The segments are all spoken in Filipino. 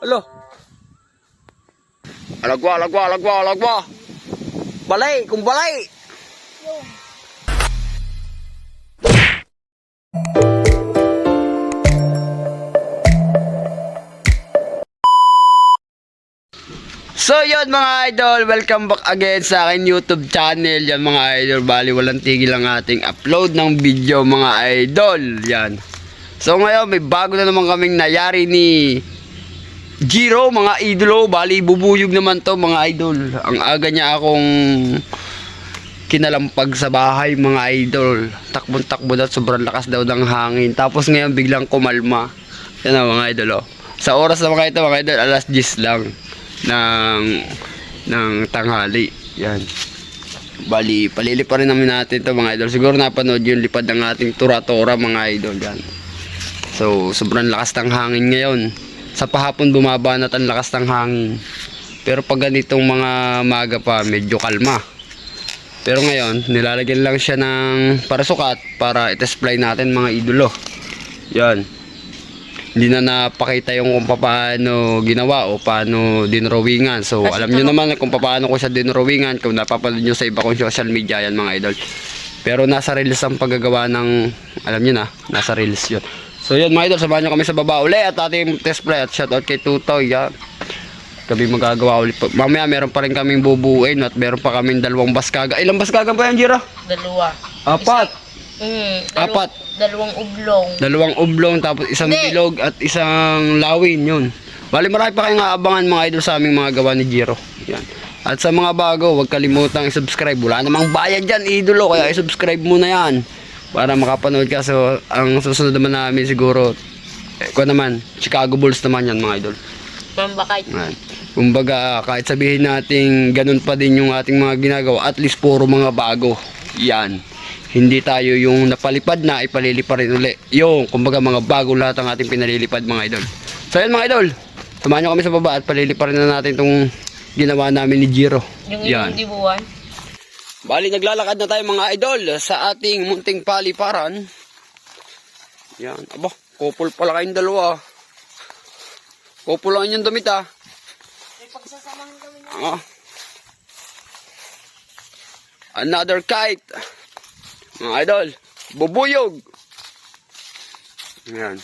Alo. Alagwa. Balay, kung balay. So yun mga idol, welcome back again sa akin YouTube channel. Yan mga idol, bali walang tigil ang ating upload ng video mga idol. Yan. So ngayon may bago na naman kaming nayari ni Jiro mga idolo. Bali bubuyog naman to mga idol. Ang aga niya akong kinalampag sa bahay mga idol. Takbon-takbo daw, sobrang lakas daw ng hangin. Tapos ngayon biglang kumalma. Yan na mga idol. Sa oras na mga idol, alas 10 lang ng tanghali. Yan. Bali, palili pa rin namin natin to mga idol. Siguro napanood yung lipad ng ating tura-tura mga idol. Yan. So, sobrang lakas ng hangin ngayon. Sa pahapon bumaba na ang lakas ng hangin. Pero pag ganitong mga maga pa, medyo kalma. Pero ngayon, nilalagyan lang siya ng parasukat para i-test fly natin mga idolo. Yan. Hindi na napakita yung kung paano ginawa o paano dinrawingan. So alam nyo naman kung paano ko siya dinrawingan kung napapanood nyo sa iba kong social media yan mga idol. Pero nasa reels ang paggagawa ng, alam nyo na, nasa reels yun. So yun mga idol, samahan nyo kami sa baba uli at ating test fly. At shoutout kay Tutoy yan. Kami magagawa ulit. Mamaya meron pa rin kaming bubuuin at meron pa kaming 2 baskaga. Ilang baskaga pa yan, Jira? 2. 4. Apat. 2 ublong. 2 ublong tapos isang bilog at isang lawin yun. Bali marami pa kayong aabangan mga idol sa aming mga gawa ni Jiro. Yan. At sa mga bago, huwag kalimutang i-subscribe. Wala namang bayad dyan idolo, kaya i-subscribe muna yan para makapanood ka. So ang susunod naman namin siguro ko naman, Chicago Bulls naman yan mga idol. Pambakay. Kumbaga kahit sabihin natin ganun pa din yung ating mga ginagawa, at least puro mga bago. Yan. Hindi tayo yung napalipad na ipalilipad rin uli. Yung kumbaga mga bago lahat ang ating pinalilipad mga idol. So yan mga idol, samahan nyo kami sa baba at palilipad rin na natin itong ginawa namin ni Jiro. Yung yan. Dibuan. Bali naglalakad na tayo mga idol sa ating munting paliparan. Yan. Aba, couple pala kayong dalawa. Couple lang yung damit ah. May pagsasamahan kami na. Another kite. Mga idol, bubuyog. Yan.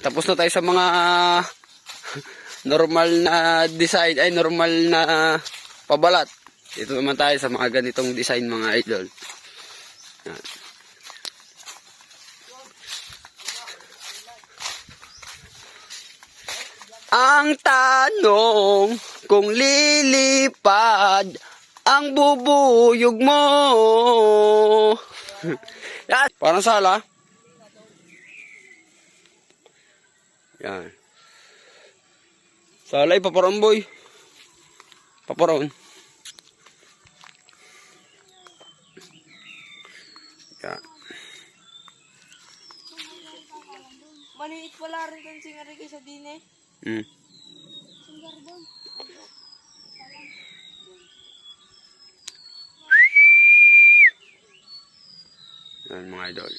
Tapos na tayo sa mga normal na design, ay normal na pabalat. Dito naman tayo sa mga ganitong design mga idol. Yan. Ang tanong kung lilipad ang bubuyog mo. Yan. Parang sala. Yan. Sala paparon boy. Paparon. Yan. Maliit pala rin kung singarigi sa dine. Yan mga idol.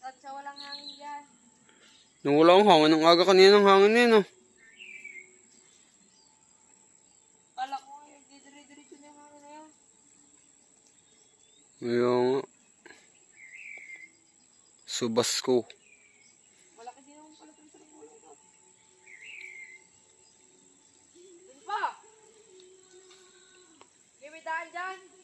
At sa walang hangin dyan. Nung walang hangin, ang aga kanina ng hangin yun, Kala ko ngayon, didiri-diretso na yung hangin na yun. Ngayon, subas ko. Malaki din naman pala pinto ng ulo ko. Dun pa! Gimitaan dyan!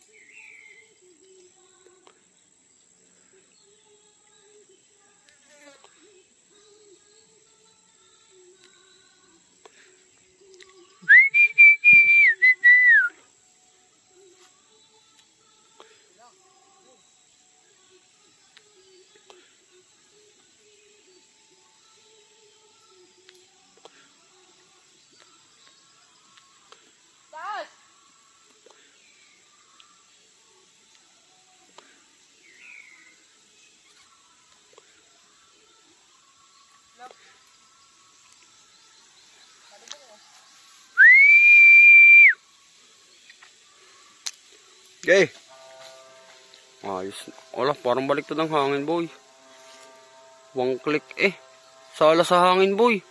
Okay. Ayos. Wala, parang baliktad ang hangin, boy. One click eh. Sala sa hangin, boy.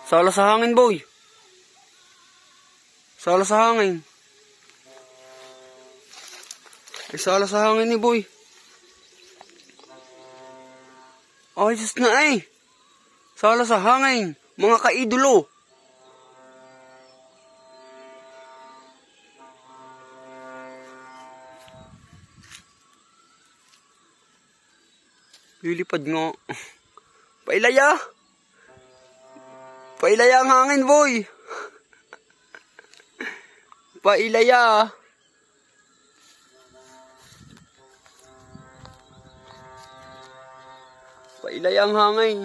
Sala sa hangin, boy. Sala sa hangin. Ay, sala sa hangin ni boy. Ayos na eh. Sala sa hangin. Mga kaidolo. Lilipad nga. Pailaya. Pailaya ang hangin, boy. Pailaya. Pailaya ang hangin.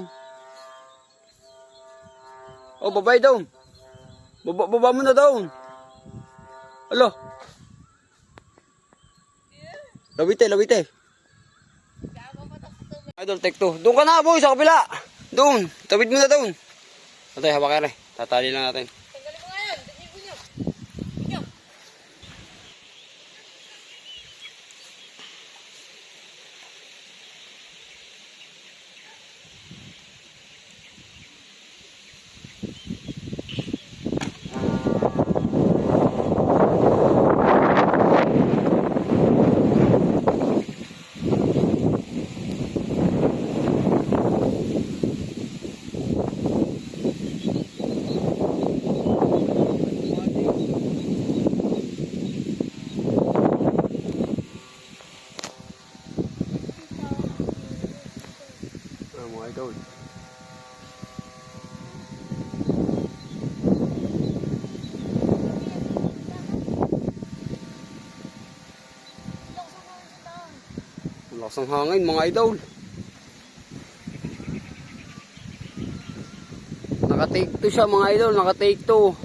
Oh, babay down. Baba mo na down. Alo. Lawite. Idol, take two. Doon ka na, boy, sa kabila. Doon. Tawid mo na doon. Atay, hawak ka rin. Tatali lang natin. Tanggalin mo nga yan. Tanggalin ko niyo. Inyo. Mga idol. Lakas ang hangin, mga idol. Naka-take two siya, mga idol. Naka-take two.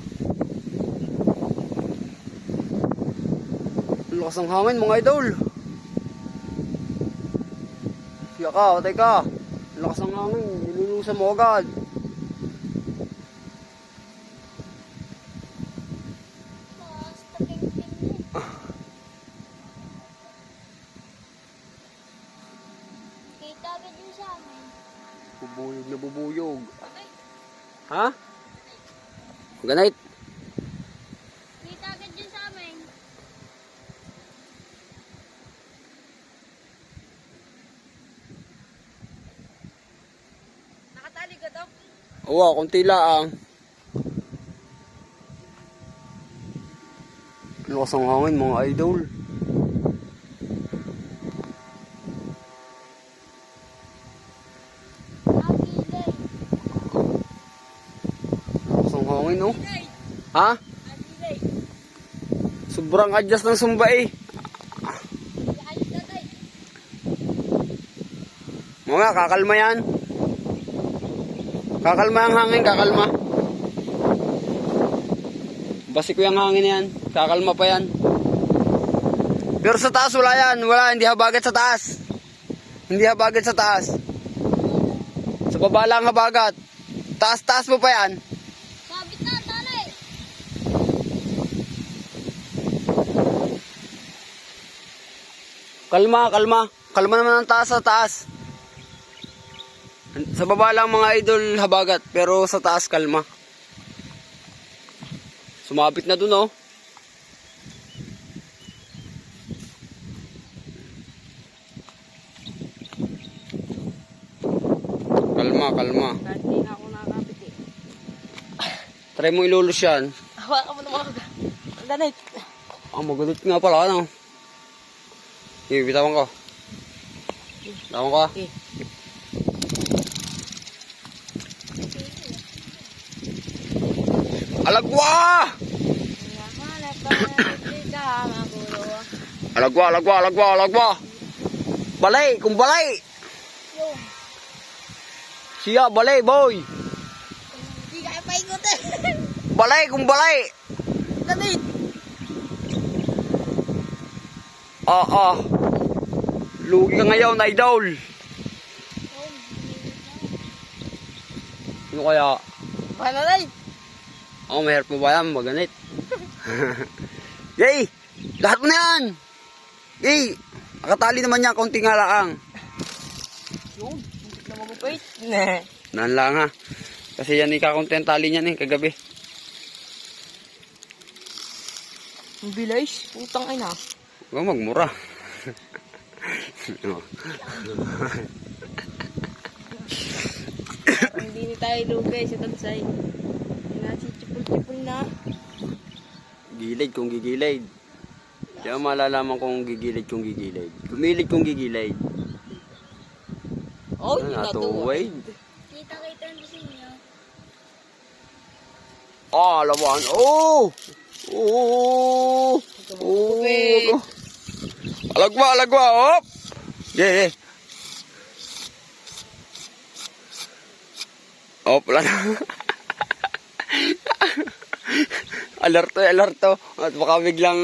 Lakas ang hangin, mga idol. Siya ka, otay ka. Lakas ang hangin, nilulusan mo agad. Kita agad yun sa amin. Bubuyog na bubuyog. Ha? Ganit. Kita agad yun sa amin. Nakatali ka daw? Oo, konti lang. Lakas ang hangin, mga idol. Agilay. Lakas ang hangin, oh. Agilay. Ha? Agilay. Sobrang adjust ng sumba eh. Ayos na tayo. Mga kakalma yan. Kakalma ang hangin, kakalma. Basi ko yung hangin yan. Kakalma pa yan. Pero sa taas wala yan. Wala, hindi habagat sa taas. Hindi habagat sa taas. Sa baba lang habagat. Taas mo pa yan. Sabit na, tali. Kalma. Kalma naman ang taas sa taas. Sa baba lang mga idol habagat. Pero sa taas kalma. Sumabit na dun, oh. Kalma. Kahit di na ako nakakapit eh. Try mo ilulus yan. Hawakan mo naman ako. Ganit. Magulit nga pala, ano? Bitawan ko. Bitawan ko. Okay. Alagwa! Alagwa. Balay, kung balay. Siya, balay, boy. Hindi kaya paikot eh. Balay, kung balay. Ganit. Lugi ka ngayon, idol. Ano kaya? Paano tayo? Mahirap mo ba yan? Maganit. Yay! Lahat mo na yan! Yay! Nakatali naman niya, konti nga lang. Yung, hindi na magupait. Ne. Naan lang ha. Kasi yan ikakunti ang tali niyan kagabi. Ang bilis. Putang ina. Huwag magmura. Oh. Hindi na tayo lugay sa tansay. Nasitsipul-sipul na. Gilid kung gigilid. Di ako malalaman kung gigilid kung gigilid. Gumilid kung gigilid. Oh, hindi na to. Natuwid. Kita-kita ang disin niya. Ah, lawan. Oh! Oh! Oh! Alagwa, alagwa. Hop! Yeah, yeah. Hop, lang. Alerto, alerto. At baka biglang...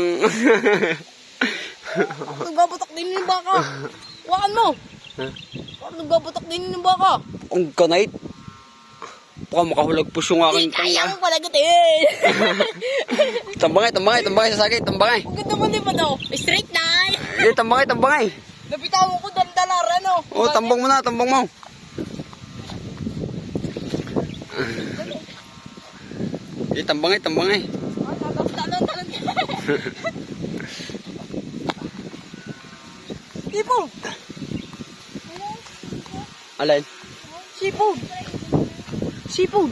Nagbabatak din yung baka. Wakan mo. Nagbabatak din yung baka. Ang kanait. Baka makahulagpos yung aking Kaya tanga. mo pala gatin. Tambangay, tambangay, tambangay sa sakit, tambangay. Ang ganda mo din pa daw. Straight line. Eh, tambangay, tambangay. Napitawan ko dandalara, no? Oh, tambang mo na, tambang mo. Eh, tambangay, tambangay. Talon. Sipol. Alay. Sipol. Sipol.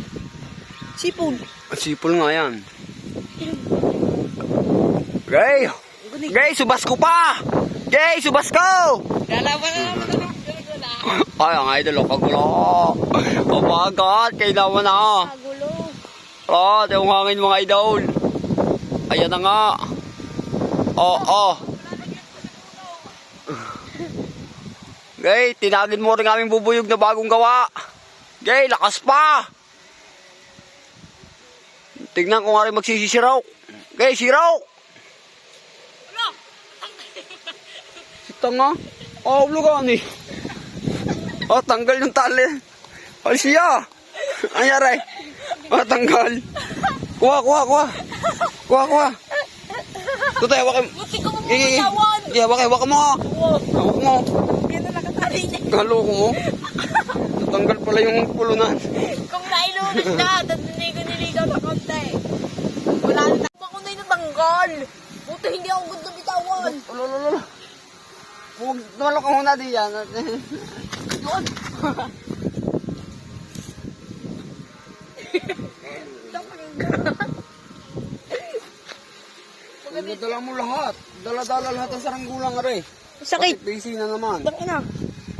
Sipol. Sipol nga yan. Gay! Gay, subas ko pa! Gay, subas ko! Lalaban na naman na. Ay, ang idol, oh, kagulo. Kapagat, kay naman na. Kagulo. Ah, yung hangin mga idol. Ayan na nga. Oh. Gay, tinagin mo rin aming bubuyog na bagong gawa. Gay, lakas pa. Tignan ko nga rin magsisisiraw. Gay, siraw. Si tanga. Oh, lugan eh. Oh, tanggal yung tali. Oh, siya. Anyari. Oh, tanggal. Kuha. Tutay, hawakan. Buti ko mo Gigi. matawan. Gigi, hawakan mo. Hawak mo. Yan na nakatali niya. Naloko mo. Tatanggal pala yung pulunan. Kung nailunas na, niligaw na konti. Wala na. Ako na yung natanggal. Buti hindi ako good na bitawan. Lolo. Huwag tumalo ka muna di yan. Doon. Dala mo lahat. Dala-dala lahat ang saranggulang are. Sakit. Busy na naman. Dang ina.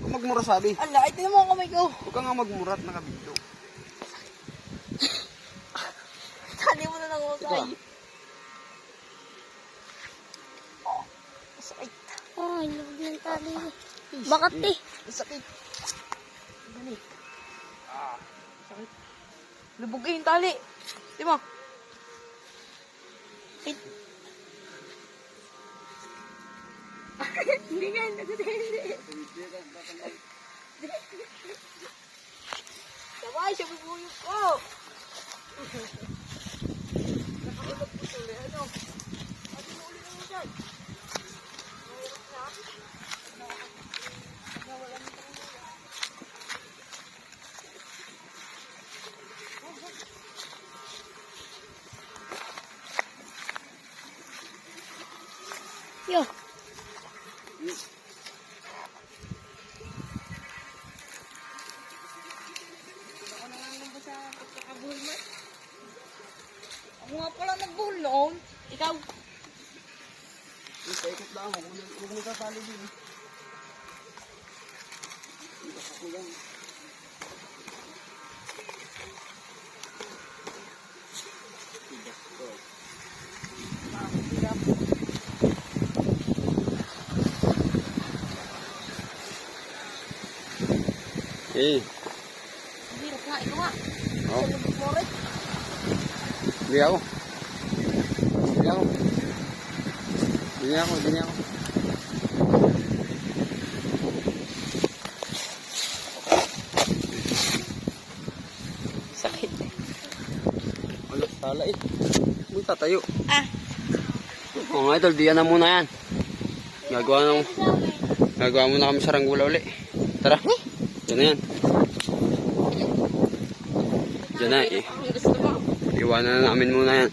Huwag magmura sabi. Ala, ito mo ang kamay ko. Huwag ka nga magmura at nakabito. Tali mo na ng usay. Ito. Sakit. Ay, lubog ng tali. Bakit eh? Sakit. Gani. Sakit. Lubog yung tali. Di ba? Sakit. Hindi nga, nagdadali. Sabay, siya bubuyog ko. Nakakulog po tuloy. Ano? Ano na uli naman dyan? Yo. Ako na lang ba sa pagkakabuhol mo? Ako nga pala nagbuhol noon. Ikaw. Ikot lang ako. Huwag mo kasali din. Eh, Ang hirap nga. Ito nga. oh, Sa lubog mo rin. hindi ako. Sakit. Wala, sala eh. May tatayo. Ah. Oo mga idol, diyan na muna yan. Gagawa muna kami saranggula uli. Tara. Diyan na yan. Diyan na. Ang gusto mo. Iwanan na namin muna yan.